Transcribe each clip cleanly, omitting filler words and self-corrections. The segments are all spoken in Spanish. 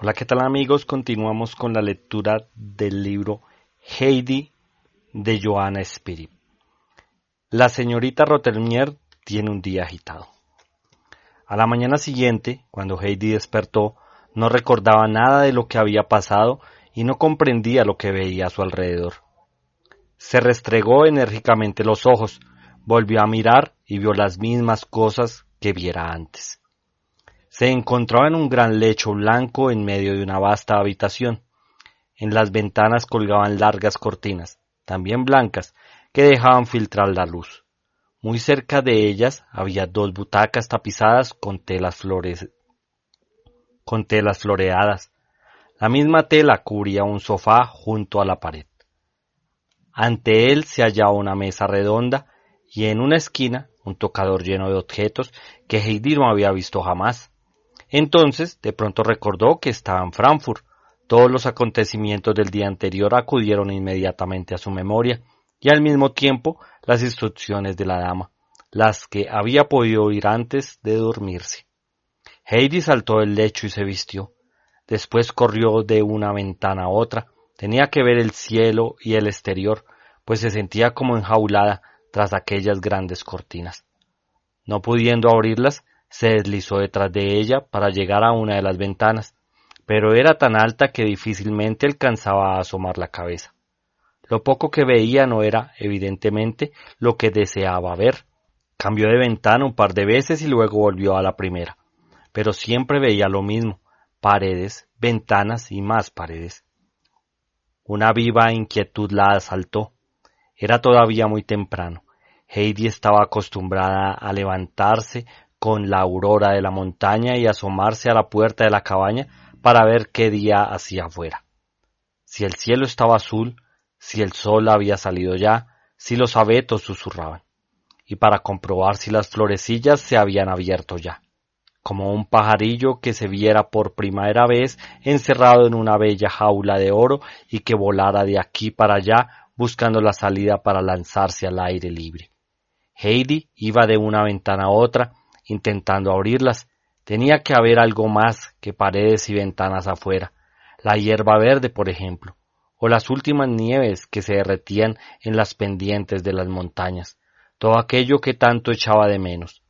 Hola, ¿qué tal amigos? Continuamos con la lectura del libro Heidi de Johanna Spyri. La señorita Rothermere tiene un día agitado. A la mañana siguiente, cuando Heidi despertó, no recordaba nada de lo que había pasado y no comprendía lo que veía a su alrededor. Se restregó enérgicamente los ojos, volvió a mirar y vio las mismas cosas que viera antes. Se encontraba en un gran lecho blanco en medio de una vasta habitación. En las ventanas colgaban largas cortinas, también blancas, que dejaban filtrar la luz. Muy cerca de ellas había dos butacas tapizadas con telas floreadas. La misma tela cubría un sofá junto a la pared. Ante él se hallaba una mesa redonda y en una esquina un tocador lleno de objetos que Heidi no había visto jamás. Entonces, de pronto recordó que estaba en Frankfurt. Todos los acontecimientos del día anterior acudieron inmediatamente a su memoria, y al mismo tiempo las instrucciones de la dama, las que había podido oír antes de dormirse. Heidi saltó del lecho y se vistió. Después corrió de una ventana a otra. Tenía que ver el cielo y el exterior, pues se sentía como enjaulada tras aquellas grandes cortinas. No pudiendo abrirlas, se deslizó detrás de ella para llegar a una de las ventanas, pero era tan alta que difícilmente alcanzaba a asomar la cabeza. Lo poco que veía no era, evidentemente, lo que deseaba ver. Cambió de ventana un par de veces y luego volvió a la primera, pero siempre veía lo mismo: paredes, ventanas y más paredes. Una viva inquietud la asaltó. Era todavía muy temprano. Heidi estaba acostumbrada a levantarse con la aurora de la montaña y asomarse a la puerta de la cabaña para ver qué día hacía afuera. Si el cielo estaba azul, si el sol había salido ya, si los abetos susurraban, y para comprobar si las florecillas se habían abierto ya, como un pajarillo que se viera por primera vez encerrado en una bella jaula de oro y que volara de aquí para allá buscando la salida para lanzarse al aire libre. Heidi iba de una ventana a otra, intentando abrirlas. Tenía que haber algo más que paredes y ventanas afuera, la hierba verde, por ejemplo, o las últimas nieves que se derretían en las pendientes de las montañas, todo aquello que tanto echaba de menos.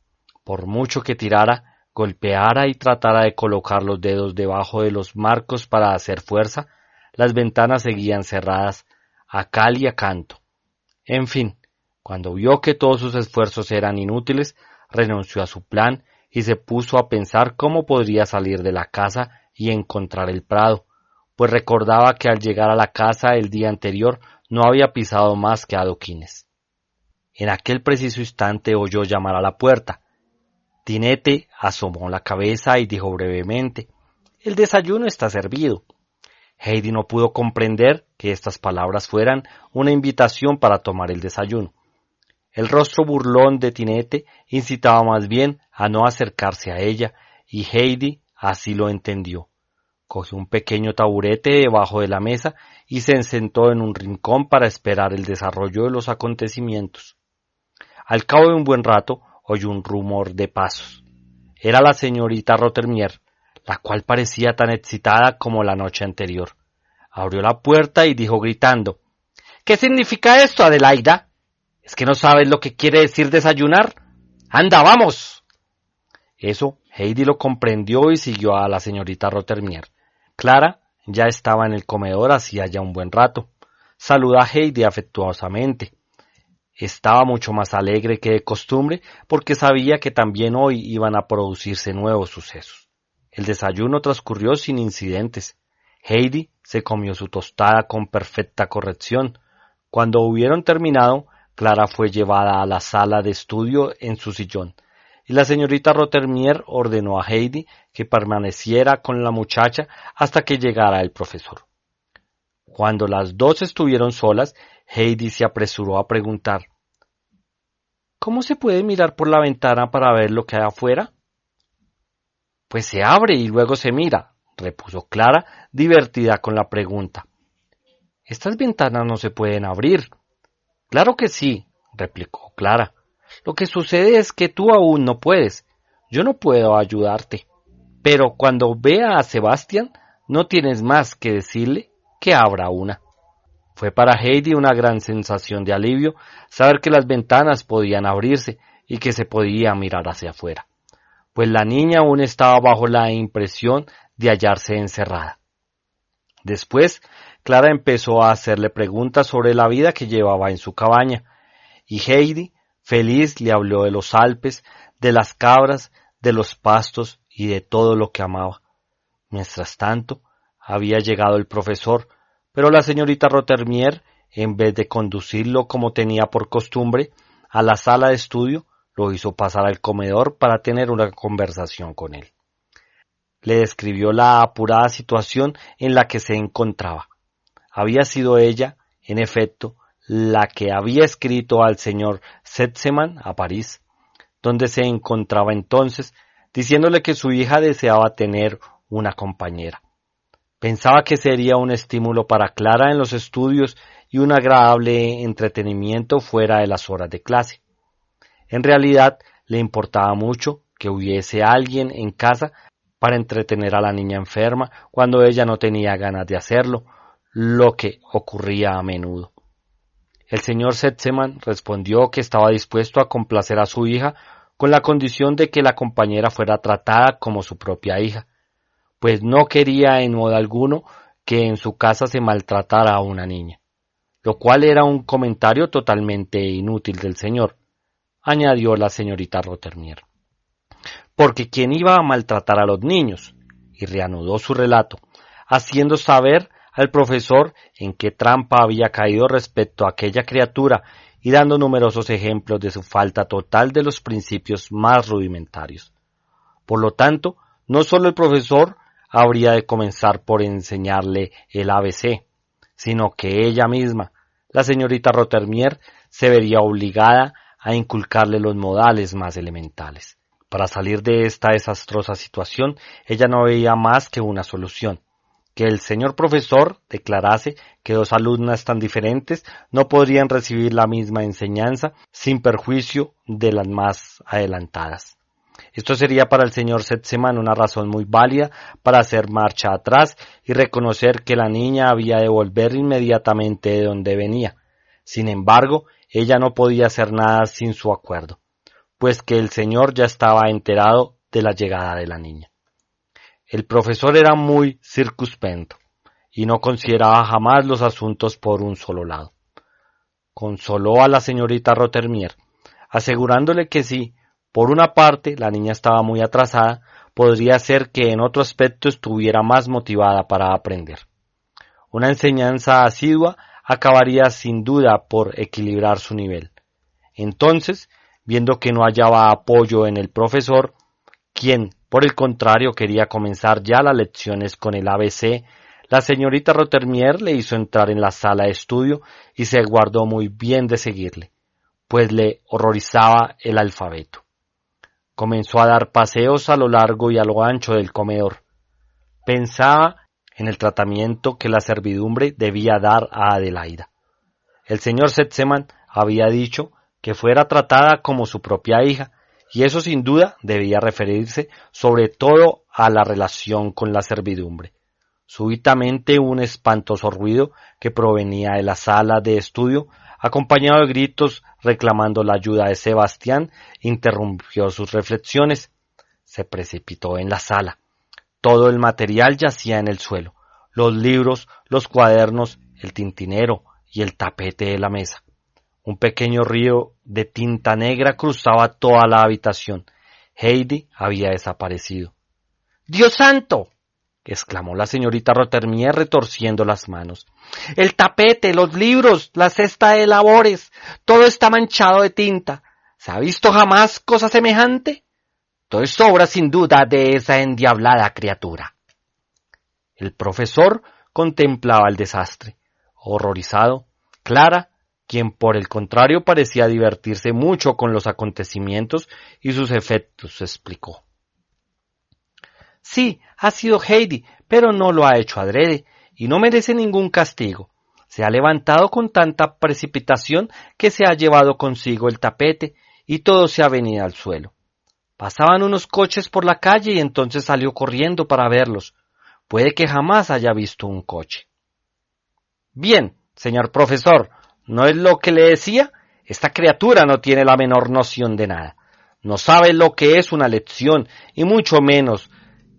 Por mucho que tirara, golpeara y tratara de colocar los dedos debajo de los marcos para hacer fuerza, las ventanas seguían cerradas, a cal y a canto. En fin, cuando vio que todos sus esfuerzos eran inútiles, renunció a su plan y se puso a pensar cómo podría salir de la casa y encontrar el prado, pues recordaba que al llegar a la casa el día anterior no había pisado más que adoquines. En aquel preciso instante oyó llamar a la puerta. Tinete asomó la cabeza y dijo brevemente: «El desayuno está servido». Heidi no pudo comprender que estas palabras fueran una invitación para tomar el desayuno. El rostro burlón de Tinete incitaba más bien a no acercarse a ella, y Heidi así lo entendió. Cogió un pequeño taburete debajo de la mesa y se sentó en un rincón para esperar el desarrollo de los acontecimientos. Al cabo de un buen rato oyó un rumor de pasos. Era la señorita Rothermere, la cual parecía tan excitada como la noche anterior. Abrió la puerta y dijo gritando: «¿Qué significa esto, Adelaida? ¿Es que no sabes lo que quiere decir desayunar? ¡Anda, vamos!». Eso Heidi lo comprendió y siguió a la señorita Rothermere. Clara ya estaba en el comedor hacía ya un buen rato. Saludó a Heidi afectuosamente. Estaba mucho más alegre que de costumbre porque sabía que también hoy iban a producirse nuevos sucesos. El desayuno transcurrió sin incidentes. Heidi se comió su tostada con perfecta corrección. Cuando hubieron terminado, Clara fue llevada a la sala de estudio en su sillón, y la señorita Rothermere ordenó a Heidi que permaneciera con la muchacha hasta que llegara el profesor. Cuando las dos estuvieron solas, Heidi se apresuró a preguntar: «¿Cómo se puede mirar por la ventana para ver lo que hay afuera?». «Pues se abre y luego se mira», repuso Clara, divertida con la pregunta. «Estas ventanas no se pueden abrir». «Claro que sí», replicó Clara. «Lo que sucede es que tú aún no puedes. Yo no puedo ayudarte. Pero cuando vea a Sebastián, no tienes más que decirle que abra una. Fue para Heidi una gran sensación de alivio saber que las ventanas podían abrirse y que se podía mirar hacia afuera, pues la niña aún estaba bajo la impresión de hallarse encerrada. Después, Clara empezó a hacerle preguntas sobre la vida que llevaba en su cabaña, y Heidi, feliz, le habló de los Alpes, de las cabras, de los pastos y de todo lo que amaba. Mientras tanto, había llegado el profesor, pero la señorita Rothermere, en vez de conducirlo como tenía por costumbre a la sala de estudio, lo hizo pasar al comedor para tener una conversación con él. Le describió la apurada situación en la que se encontraba. Había sido ella, en efecto, la que había escrito al señor Sesemann a París, donde se encontraba entonces, diciéndole que su hija deseaba tener una compañera. Pensaba que sería un estímulo para Clara en los estudios y un agradable entretenimiento fuera de las horas de clase. En realidad, le importaba mucho que hubiese alguien en casa para entretener a la niña enferma cuando ella no tenía ganas de hacerlo, lo que ocurría a menudo. El señor Sesemann respondió que estaba dispuesto a complacer a su hija con la condición de que la compañera fuera tratada como su propia hija, pues no quería en modo alguno que en su casa se maltratara a una niña, lo cual era un comentario totalmente inútil del señor, añadió la señorita Rothermere. Porque ¿quién iba a maltratar a los niños? Y reanudó su relato, haciendo saber al profesor en qué trampa había caído respecto a aquella criatura y dando numerosos ejemplos de su falta total de los principios más rudimentarios. Por lo tanto, no solo el profesor habría de comenzar por enseñarle el ABC, sino que ella misma, la señorita Rothermere, se vería obligada a inculcarle los modales más elementales. Para salir de esta desastrosa situación, ella no veía más que una solución: que el señor profesor declarase que dos alumnas tan diferentes no podrían recibir la misma enseñanza sin perjuicio de las más adelantadas. Esto sería para el señor Sesemann una razón muy válida para hacer marcha atrás y reconocer que la niña había de volver inmediatamente de donde venía. Sin embargo, ella no podía hacer nada sin su acuerdo, pues que el señor ya estaba enterado de la llegada de la niña. El profesor era muy circunspecto y no consideraba jamás los asuntos por un solo lado. Consoló a la señorita Rothermere, asegurándole que si, por una parte, la niña estaba muy atrasada, podría ser que en otro aspecto estuviera más motivada para aprender. Una enseñanza asidua acabaría sin duda por equilibrar su nivel. Entonces, viendo que no hallaba apoyo en el profesor, quien, por el contrario, quería comenzar ya las lecciones con el ABC, la señorita Rothermere le hizo entrar en la sala de estudio y se guardó muy bien de seguirle, pues le horrorizaba el alfabeto. Comenzó a dar paseos a lo largo y a lo ancho del comedor. Pensaba en el tratamiento que la servidumbre debía dar a Adelaida. El señor Sesemann había dicho que fuera tratada como su propia hija, y eso sin duda debía referirse sobre todo a la relación con la servidumbre. Súbitamente un espantoso ruido que provenía de la sala de estudio, acompañado de gritos reclamando la ayuda de Sebastián, interrumpió sus reflexiones. Se precipitó en la sala. Todo el material yacía en el suelo: los libros, los cuadernos, el tintinero y el tapete de la mesa. Un pequeño río de tinta negra cruzaba toda la habitación. Heidi había desaparecido. ¡Dios santo!, exclamó la señorita Rothermere retorciendo las manos. El tapete, los libros, la cesta de labores, todo está manchado de tinta. ¿Se ha visto jamás cosa semejante? Todo es obra sin duda de esa endiablada criatura. El profesor contemplaba el desastre, horrorizado. Clara, quien por el contrario parecía divertirse mucho con los acontecimientos y sus efectos, explicó. Sí, ha sido Heidi, pero no lo ha hecho adrede, y no merece ningún castigo. Se ha levantado con tanta precipitación que se ha llevado consigo el tapete, y todo se ha venido al suelo. Pasaban unos coches por la calle y entonces salió corriendo para verlos. Puede que jamás haya visto un coche. Bien, señor profesor, ¿no es lo que le decía? Esta criatura no tiene la menor noción de nada. No sabe lo que es una lección, y mucho menos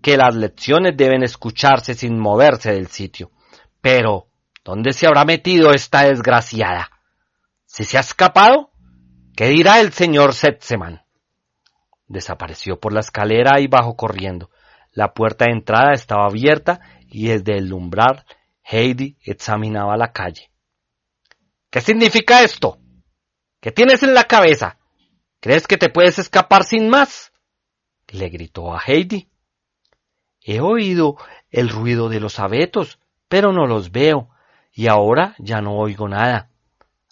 que las lecciones deben escucharse sin moverse del sitio. Pero, ¿dónde se habrá metido esta desgraciada? ¿Si se ha escapado? ¿Qué dirá el señor Setzeman? Desapareció por la escalera y bajó corriendo. La puerta de entrada estaba abierta y desde el umbral Heidi examinaba la calle. ¿Qué significa esto? ¿Qué tienes en la cabeza? ¿Crees que te puedes escapar sin más? Le gritó a Heidi. He oído el ruido de los abetos, pero no los veo, y ahora ya no oigo nada,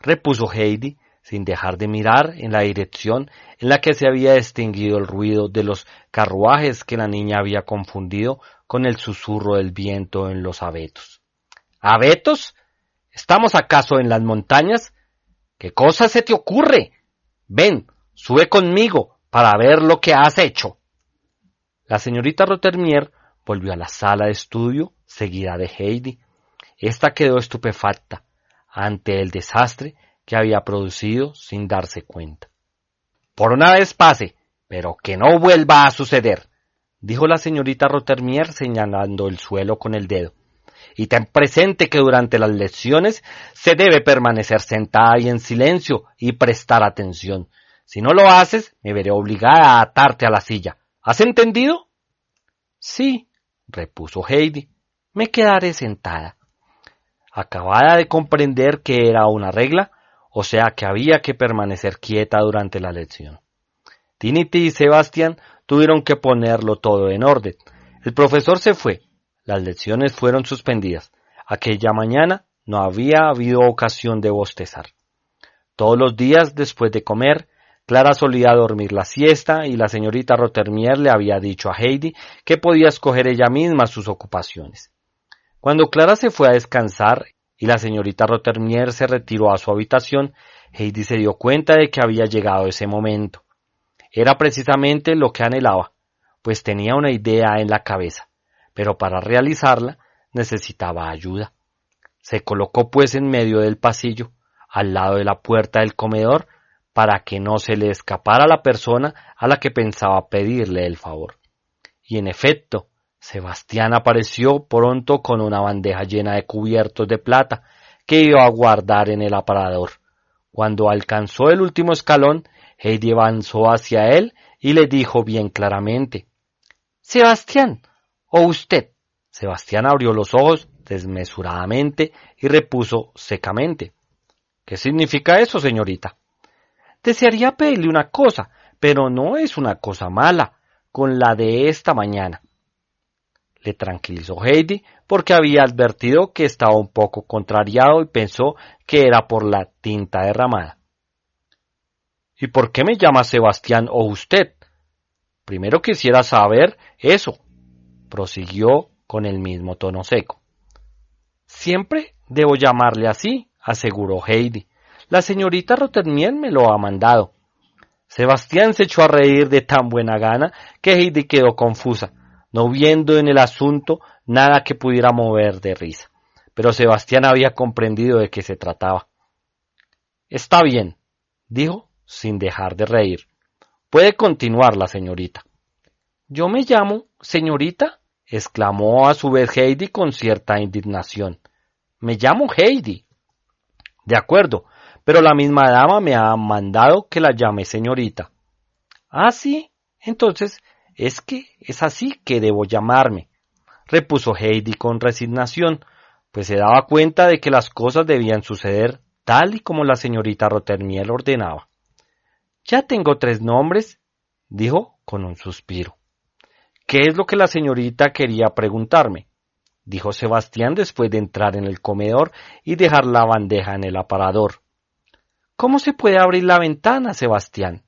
repuso Heidi, sin dejar de mirar en la dirección en la que se había extinguido el ruido de los carruajes que la niña había confundido con el susurro del viento en los abetos. ¿Abetos? ¿Estamos acaso en las montañas? ¿Qué cosa se te ocurre? Ven, sube conmigo para ver lo que has hecho. La señorita Rothermere volvió a la sala de estudio, seguida de Heidi. Esta quedó estupefacta ante el desastre que había producido sin darse cuenta. Por una vez pase, pero que no vuelva a suceder, dijo la señorita Rothermere señalando el suelo con el dedo. Y ten presente que durante las lecciones se debe permanecer sentada y en silencio y prestar atención. Si no lo haces, me veré obligada a atarte a la silla. ¿Has entendido? Sí, repuso Heidi. Me quedaré sentada. Acabada de comprender que era una regla, o sea que había que permanecer quieta durante la lección. Trinity y Sebastián tuvieron que ponerlo todo en orden. El profesor se fue. Las lecciones fueron suspendidas. Aquella mañana no había habido ocasión de bostezar. Todos los días, después de comer, Clara solía dormir la siesta y la señorita Rothermere le había dicho a Heidi que podía escoger ella misma sus ocupaciones. Cuando Clara se fue a descansar y la señorita Rothermere se retiró a su habitación, Heidi se dio cuenta de que había llegado ese momento. Era precisamente lo que anhelaba, pues tenía una idea en la cabeza, pero para realizarla necesitaba ayuda. Se colocó pues en medio del pasillo, al lado de la puerta del comedor, para que no se le escapara la persona a la que pensaba pedirle el favor. Y en efecto, Sebastián apareció pronto con una bandeja llena de cubiertos de plata que iba a guardar en el aparador. Cuando alcanzó el último escalón, Heidi avanzó hacia él y le dijo bien claramente: «Sebastián, ¿o usted?» Sebastián abrió los ojos desmesuradamente y repuso secamente: «¿Qué significa eso, señorita?» «Desearía pedirle una cosa, pero no es una cosa mala, con la de esta mañana». Le tranquilizó Heidi porque había advertido que estaba un poco contrariado y pensó que era por la tinta derramada. «¿Y por qué me llama Sebastián o usted?» «Primero quisiera saber eso», prosiguió con el mismo tono seco. «Siempre debo llamarle así», aseguró Heidi. «La señorita Rothermere me lo ha mandado». Sebastián se echó a reír de tan buena gana que Heidi quedó confusa, no viendo en el asunto nada que pudiera mover de risa. Pero Sebastián había comprendido de qué se trataba. «Está bien», dijo sin dejar de reír. «Puede continuar la señorita». «¿Yo me llamo señorita?», exclamó a su vez Heidi con cierta indignación. «Me llamo Heidi». «De acuerdo, pero la misma dama me ha mandado que la llame señorita». «Ah, sí, entonces es que es así que debo llamarme», repuso Heidi con resignación, pues se daba cuenta de que las cosas debían suceder tal y como la señorita Rothermere ordenaba. «Ya tengo 3 nombres», dijo con un suspiro. «¿Qué es lo que la señorita quería preguntarme?», dijo Sebastián después de entrar en el comedor y dejar la bandeja en el aparador. «¿Cómo se puede abrir la ventana, Sebastián?».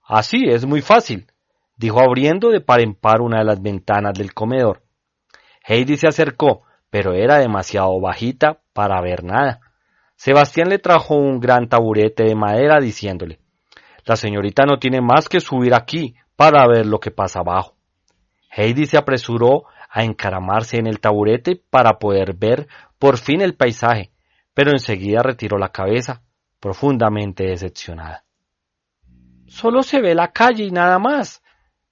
«Así, es muy fácil», dijo abriendo de par en par una de las ventanas del comedor. Heidi se acercó, pero era demasiado bajita para ver nada. Sebastián le trajo un gran taburete de madera diciéndole: «La señorita no tiene más que subir aquí para ver lo que pasa abajo». Heidi se apresuró a encaramarse en el taburete para poder ver por fin el paisaje, pero enseguida retiró la cabeza, profundamente decepcionada. «Solo se ve la calle y nada más»,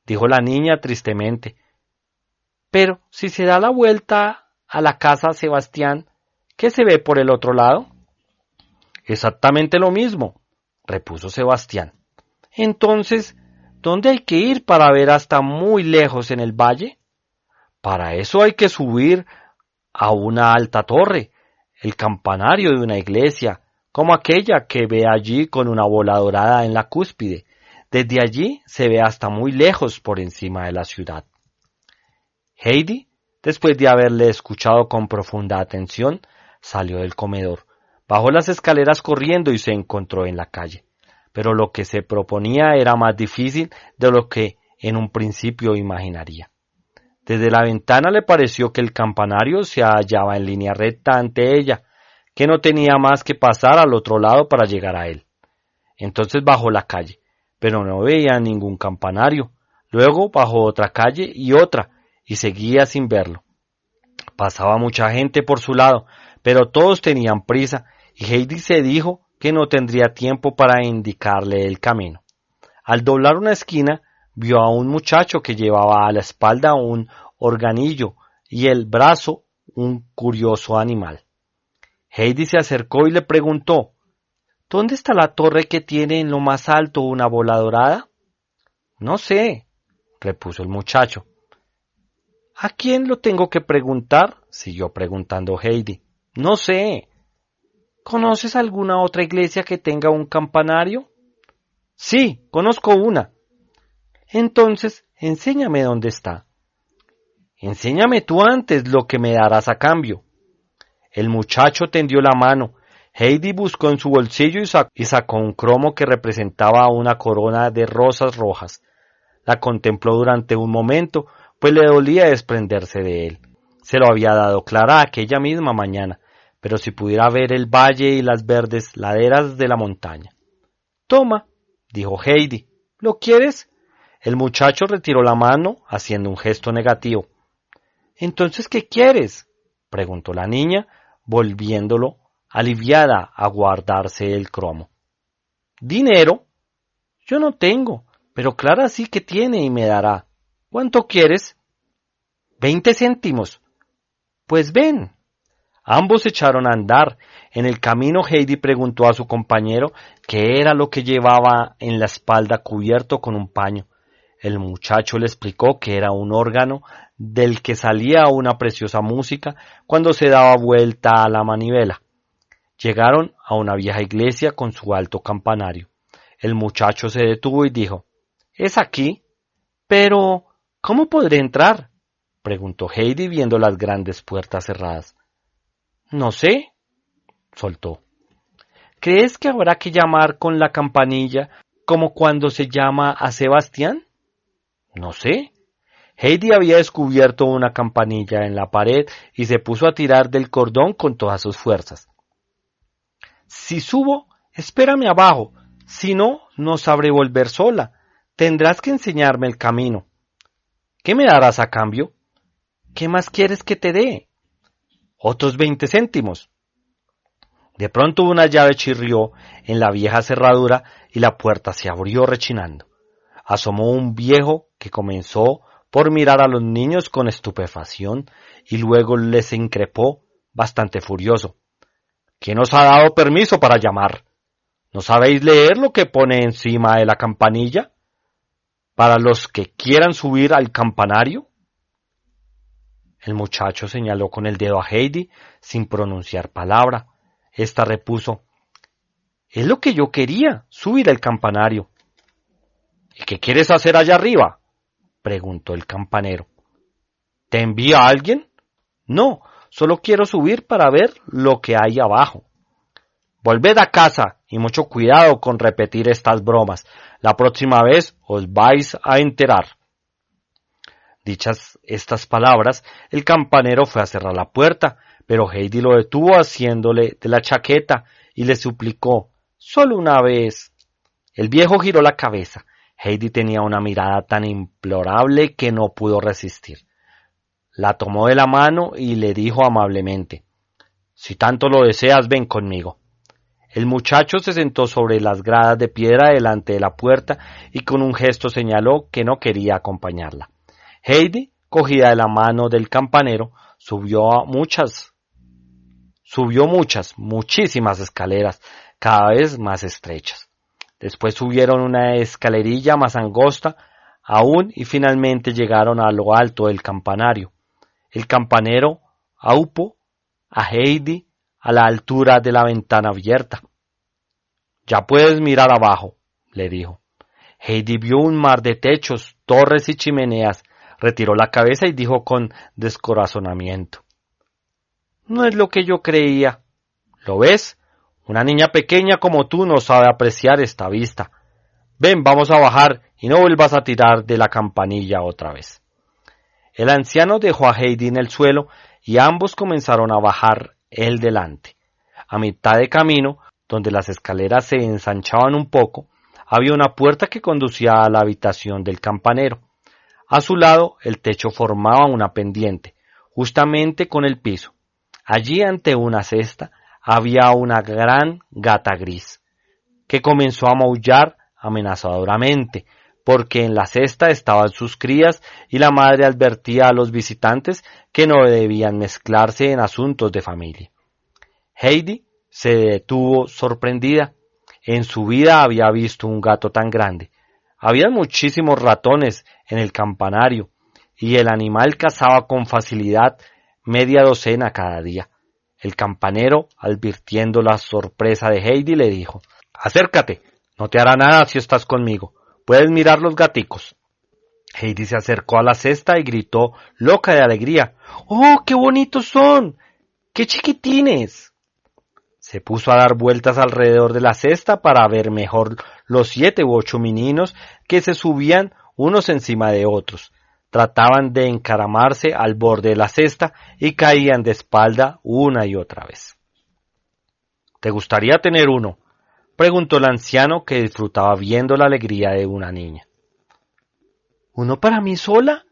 dijo la niña tristemente. «Pero si se da la vuelta a la casa Sebastián, ¿qué se ve por el otro lado?». «Exactamente lo mismo», repuso Sebastián. «Entonces, ¿dónde hay que ir para ver hasta muy lejos en el valle?». «Para eso hay que subir a una alta torre, el campanario de una iglesia, como aquella que ve allí con una bola dorada en la cúspide. Desde allí se ve hasta muy lejos por encima de la ciudad». Heidi, después de haberle escuchado con profunda atención, salió del comedor, bajó las escaleras corriendo y se encontró en la calle. Pero lo que se proponía era más difícil de lo que en un principio imaginaría. Desde la ventana le pareció que el campanario se hallaba en línea recta ante ella, que no tenía más que pasar al otro lado para llegar a él. Entonces bajó la calle, pero no veía ningún campanario. Luego bajó otra calle y otra, y seguía sin verlo. Pasaba mucha gente por su lado, pero todos tenían prisa, y Heidi se dijo que no tendría tiempo para indicarle el camino. Al doblar una esquina, vio a un muchacho que llevaba a la espalda un organillo y el brazo un curioso animal. Heidi se acercó y le preguntó: «¿Dónde está la torre que tiene en lo más alto una bola dorada?». «No sé», repuso el muchacho. «¿A quién lo tengo que preguntar?», siguió preguntando Heidi. «No sé». «¿Conoces alguna otra iglesia que tenga un campanario?». «Sí, conozco una». «Entonces, enséñame dónde está». «Enséñame tú antes lo que me darás a cambio». El muchacho tendió la mano. Heidi buscó en su bolsillo y sacó un cromo que representaba una corona de rosas rojas. La contempló durante un momento, pues le dolía desprenderse de él. Se lo había dado Clara aquella misma mañana, pero si pudiera ver el valle y las verdes laderas de la montaña. «Toma», dijo Heidi. «¿Lo quieres?». El muchacho retiró la mano, haciendo un gesto negativo. «¿Entonces qué quieres?», preguntó la niña, volviéndolo, aliviada, a guardarse el cromo. «¿Dinero?». «Yo no tengo, pero Clara sí que tiene y me dará». «¿Cuánto quieres?». «20 céntimos». «Pues ven». Ambos echaron a andar. En el camino Heidi preguntó a su compañero qué era lo que llevaba en la espalda cubierto con un paño. El muchacho le explicó que era un órgano del que salía una preciosa música cuando se daba vuelta a la manivela. Llegaron a una vieja iglesia con su alto campanario. El muchacho se detuvo y dijo: «¿Es aquí?». «Pero, ¿cómo podré entrar?», preguntó Heidi viendo las grandes puertas cerradas. «No sé», soltó. «¿Crees que habrá que llamar con la campanilla como cuando se llama a Sebastián?». «No sé». Heidi había descubierto una campanilla en la pared y se puso a tirar del cordón con todas sus fuerzas. «Si subo, espérame abajo, si no, no sabré volver sola. Tendrás que enseñarme el camino». «¿Qué me darás a cambio?». «¿Qué más quieres que te dé?». «Otros 20 céntimos». De pronto una llave chirrió en la vieja cerradura y la puerta se abrió rechinando. Asomó un viejo que comenzó por mirar a los niños con estupefacción y luego les increpó, bastante furioso: «¿Quién os ha dado permiso para llamar? ¿No sabéis leer lo que pone encima de la campanilla? ¿Para los que quieran subir al campanario?». El muchacho señaló con el dedo a Heidi sin pronunciar palabra. Esta repuso: «Es lo que yo quería, subir al campanario». «¿Y qué quieres hacer allá arriba?», preguntó el campanero. «¿Te envía alguien?». «No, solo quiero subir para ver lo que hay abajo». «Volved a casa y mucho cuidado con repetir estas bromas. La próxima vez os vais a enterar». Dichas estas palabras, el campanero fue a cerrar la puerta, pero Heidi lo detuvo haciéndole de la chaqueta y le suplicó: «Solo una vez». El viejo giró la cabeza. Heidi tenía una mirada tan implorable que no pudo resistir. La tomó de la mano y le dijo amablemente: «Si tanto lo deseas, ven conmigo». El muchacho se sentó sobre las gradas de piedra delante de la puerta y con un gesto señaló que no quería acompañarla. Heidi, cogida de la mano del campanero, muchísimas escaleras, cada vez más estrechas. Después subieron una escalerilla más angosta aún y finalmente llegaron a lo alto del campanario. El campanero aupó a Heidi a la altura de la ventana abierta. «Ya puedes mirar abajo», le dijo. Heidi vio un mar de techos, torres y chimeneas, retiró la cabeza y dijo con descorazonamiento: «No es lo que yo creía. ¿Lo ves? Una niña pequeña como tú no sabe apreciar esta vista. Ven, vamos a bajar y no vuelvas a tirar de la campanilla otra vez». El anciano dejó a Heidi en el suelo y ambos comenzaron a bajar él delante. A mitad de camino, donde las escaleras se ensanchaban un poco, había una puerta que conducía a la habitación del campanero. A su lado, el techo formaba una pendiente, justamente con el piso. Allí, ante una cesta, había una gran gata gris, que comenzó a maullar amenazadoramente, porque en la cesta estaban sus crías y la madre advertía a los visitantes que no debían mezclarse en asuntos de familia. Heidi se detuvo sorprendida. En su vida había visto un gato tan grande. Había muchísimos ratones en el campanario, y el animal cazaba con facilidad media docena cada día. El campanero, advirtiendo la sorpresa de Heidi, le dijo: «Acércate, no te hará nada si estás conmigo. Puedes mirar los gaticos». Heidi se acercó a la cesta y gritó, loca de alegría: «¡Oh, qué bonitos son! ¡Qué chiquitines!». Se puso a dar vueltas alrededor de la cesta para ver mejor los 7 u 8 meninos que se subían unos encima de otros. Trataban de encaramarse al borde de la cesta y caían de espalda una y otra vez. «¿Te gustaría tener uno?», preguntó el anciano, que disfrutaba viendo la alegría de una niña. «¿Uno para mí sola?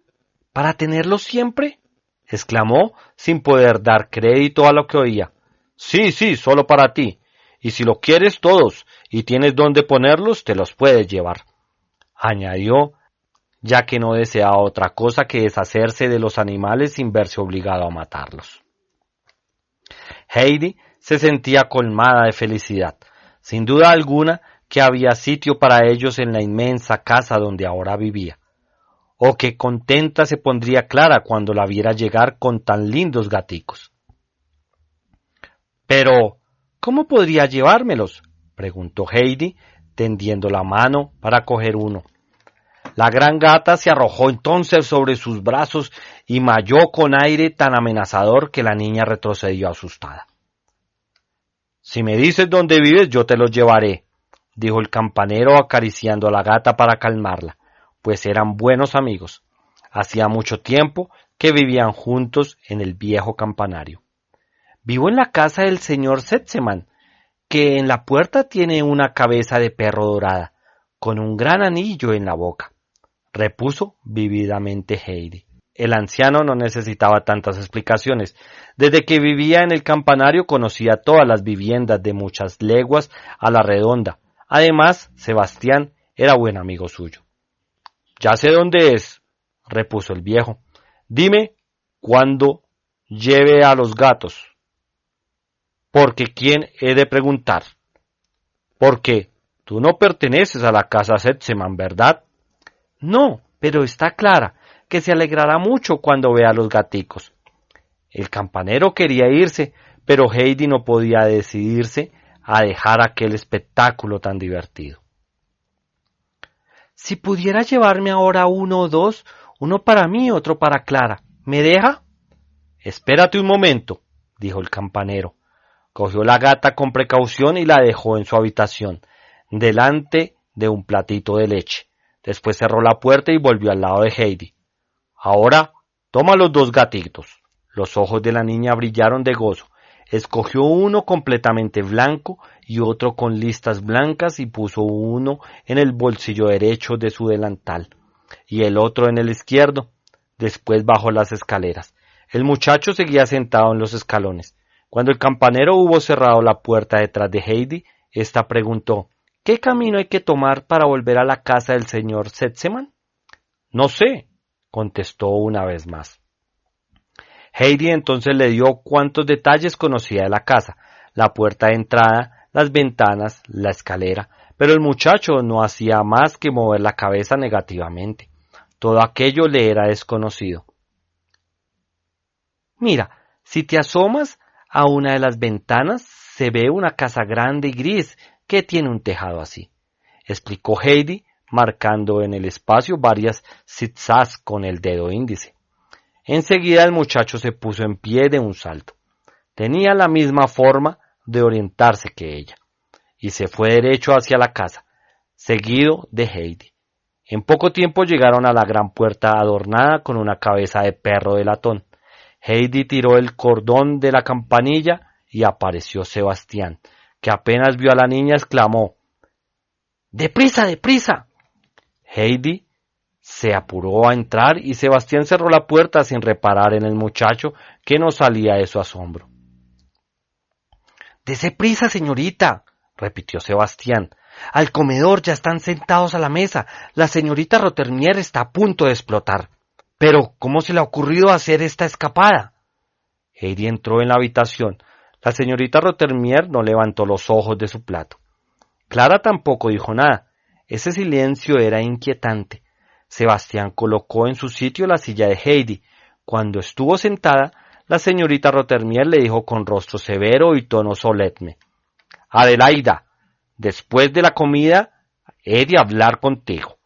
¿Para tenerlo siempre?», exclamó, sin poder dar crédito a lo que oía. «Sí, solo para ti. Y si lo quieres todos y tienes dónde ponerlos, te los puedes llevar», añadió, ya que no deseaba otra cosa que deshacerse de los animales sin verse obligado a matarlos. Heidi se sentía colmada de felicidad. Sin duda alguna que había sitio para ellos en la inmensa casa donde ahora vivía. Oh, qué contenta se pondría Clara cuando la viera llegar con tan lindos gaticos. «Pero, ¿cómo podría llevármelos?», preguntó Heidi, tendiendo la mano para coger uno. La gran gata se arrojó entonces sobre sus brazos y maulló con aire tan amenazador que la niña retrocedió asustada. «Si me dices dónde vives, yo te los llevaré», dijo el campanero acariciando a la gata para calmarla, pues eran buenos amigos. Hacía mucho tiempo que vivían juntos en el viejo campanario. «Vivo en la casa del señor Setzeman, que en la puerta tiene una cabeza de perro dorada, con un gran anillo en la boca», repuso vívidamente Heidi. El anciano no necesitaba tantas explicaciones. Desde que vivía en el campanario conocía todas las viviendas de muchas leguas a la redonda. Además, Sebastián era buen amigo suyo. «Ya sé dónde es», repuso el viejo. «Dime cuándo lleve a los gatos». «¿Porque quién he de preguntar?». «Porque tú no perteneces a la casa Setzeman, ¿verdad?». «No, pero está Clara, que se alegrará mucho cuando vea a los gaticos». El campanero quería irse, pero Heidi no podía decidirse a dejar aquel espectáculo tan divertido. «Si pudiera llevarme ahora uno o dos, uno para mí y otro para Clara, ¿me deja?». «Espérate un momento», dijo el campanero. Cogió la gata con precaución y la dejó en su habitación, delante de un platito de leche. Después cerró la puerta y volvió al lado de Heidi. «Ahora, toma los 2 gatitos». Los ojos de la niña brillaron de gozo. Escogió uno completamente blanco y otro con listas blancas y puso uno en el bolsillo derecho de su delantal y el otro en el izquierdo. Después bajó las escaleras. El muchacho seguía sentado en los escalones. Cuando el campanero hubo cerrado la puerta detrás de Heidi, ésta preguntó: ¿Qué camino hay que tomar para volver a la casa del señor Setzeman? No sé, contestó una vez más. Heidi entonces le dio cuantos detalles conocía de la casa: la puerta de entrada, las ventanas, la escalera, pero el muchacho no hacía más que mover la cabeza negativamente. Todo aquello le era desconocido. Mira, si te asomas a una de las ventanas, se ve una casa grande y gris que tiene un tejado así, explicó Heidi, marcando en el espacio varias zigzags con el dedo índice. Enseguida el muchacho se puso en pie de un salto. Tenía la misma forma de orientarse que ella, y se fue derecho hacia la casa, seguido de Heidi. En poco tiempo llegaron a la gran puerta adornada con una cabeza de perro de latón. Heidi tiró el cordón de la campanilla y apareció Sebastián, que apenas vio a la niña exclamó: ¡Deprisa, deprisa! Heidi se apuró a entrar y Sebastián cerró la puerta sin reparar en el muchacho, que no salía de su asombro. «Dese prisa, señorita», repitió Sebastián. «Al comedor, ya están sentados a la mesa. La señorita Rothermere está a punto de explotar». «Pero, ¿cómo se le ha ocurrido hacer esta escapada?» Heidi entró en la habitación. La señorita Rothermere no levantó los ojos de su plato. Clara tampoco dijo nada. Ese silencio era inquietante. Sebastián colocó en su sitio la silla de Heidi. Cuando estuvo sentada, la señorita Rothermere le dijo con rostro severo y tono solemne: «Adelaida, después de la comida he de hablar contigo.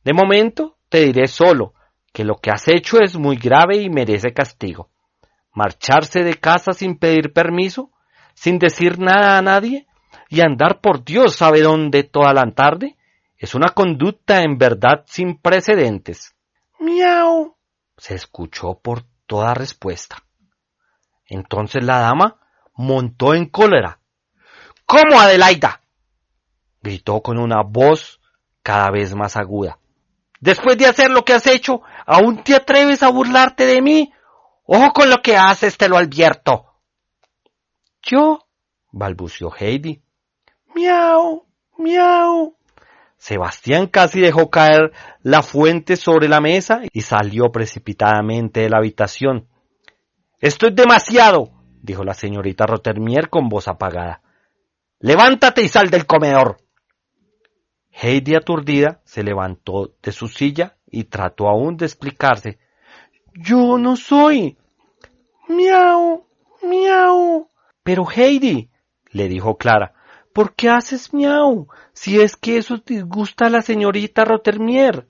De momento te diré solo que lo que has hecho es muy grave y merece castigo. Marcharse de casa sin pedir permiso, sin decir nada a nadie, y andar por Dios sabe dónde toda la tarde, es una conducta en verdad sin precedentes». «Miau», se escuchó por toda respuesta. Entonces la dama montó en cólera. «¿Cómo, Adelaida?», gritó con una voz cada vez más aguda. «Después de hacer lo que has hecho, ¿aún te atreves a burlarte de mí? ¡Ojo con lo que haces, te lo advierto!» «¿Yo?», balbuceó Heidi. «Miau, miau». Sebastián casi dejó caer la fuente sobre la mesa y salió precipitadamente de la habitación. «Esto es demasiado», dijo la señorita Rothermere con voz apagada. «Levántate y sal del comedor». Heidi, aturdida, se levantó de su silla y trató aún de explicarse. «Yo no soy». «Miau, miau». «Pero Heidi», le dijo Clara, «¿por qué haces miau, si es que eso disgusta a la señorita Rothermere?»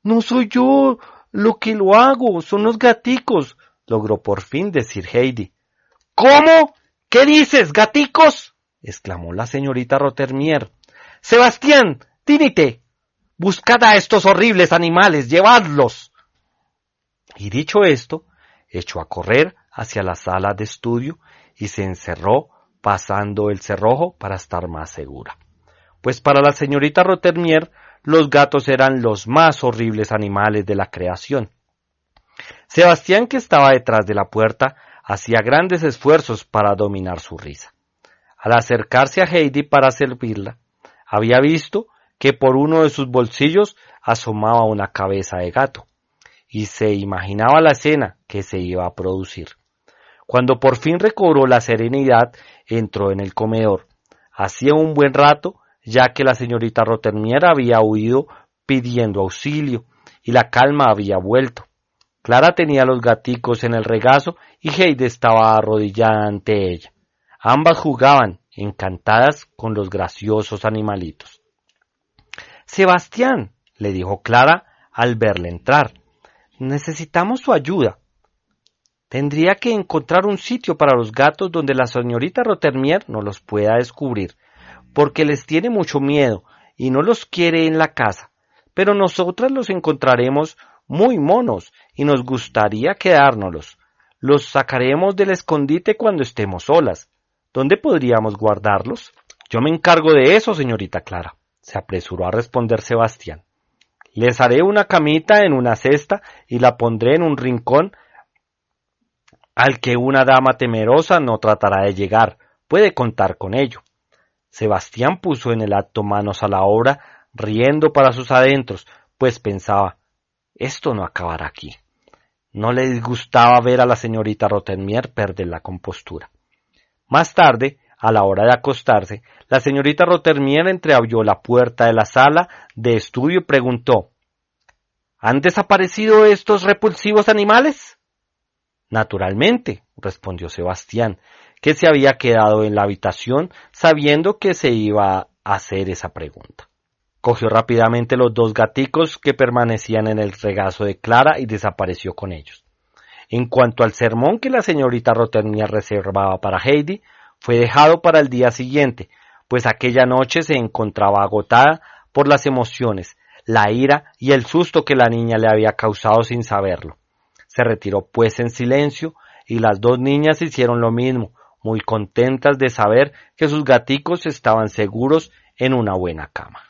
«No soy yo lo que lo hago, son los gaticos», logró por fin decir Heidi. «¿Cómo? ¿Qué dices, gaticos?», exclamó la señorita Rothermere. «Sebastián, Tínite, buscad a estos horribles animales, llevadlos». Y dicho esto, echó a correr hacia la sala de estudio y se encerró pasando el cerrojo para estar más segura. Pues para la señorita Rothermere los gatos eran los más horribles animales de la creación. Sebastián, que estaba detrás de la puerta, hacía grandes esfuerzos para dominar su risa. Al acercarse a Heidi para servirla, había visto que por uno de sus bolsillos asomaba una cabeza de gato, y se imaginaba la escena que se iba a producir. Cuando por fin recobró la serenidad, entró en el comedor. Hacía un buen rato, ya que la señorita Rothermere había huido pidiendo auxilio, y la calma había vuelto. Clara tenía los gaticos en el regazo y Heidi estaba arrodillada ante ella. Ambas jugaban, encantadas con los graciosos animalitos. «Sebastián», le dijo Clara al verle entrar, «necesitamos su ayuda. Tendría que encontrar un sitio para los gatos donde la señorita Rothermere no los pueda descubrir, porque les tiene mucho miedo y no los quiere en la casa, pero nosotras los encontraremos muy monos y nos gustaría quedárnoslos. Los sacaremos del escondite cuando estemos solas. ¿Dónde podríamos guardarlos?» «Yo me encargo de eso, señorita Clara», se apresuró a responder Sebastián. «Les haré una camita en una cesta y la pondré en un rincón al que una dama temerosa no tratará de llegar, puede contar con ello. Sebastián puso en el acto manos a la obra, riendo para sus adentros, pues pensaba, esto no acabará aquí. No le disgustaba ver a la señorita Rottenmeier perder la compostura. Más tarde, a la hora de acostarse, la señorita Rottenmeier entreabrió la puerta de la sala de estudio y preguntó, ¿han desaparecido estos repulsivos animales? Naturalmente, respondió Sebastián, que se había quedado en la habitación sabiendo que se iba a hacer esa pregunta. Cogió rápidamente los 2 gaticos que permanecían en el regazo de Clara y desapareció con ellos. En cuanto al sermón que la señorita Rottenmeier reservaba para Heidi, fue dejado para el día siguiente, pues aquella noche se encontraba agotada por las emociones, la ira y el susto que la niña le había causado sin saberlo. Se retiró pues en silencio y las 2 niñas hicieron lo mismo, muy contentas de saber que sus gaticos estaban seguros en una buena cama.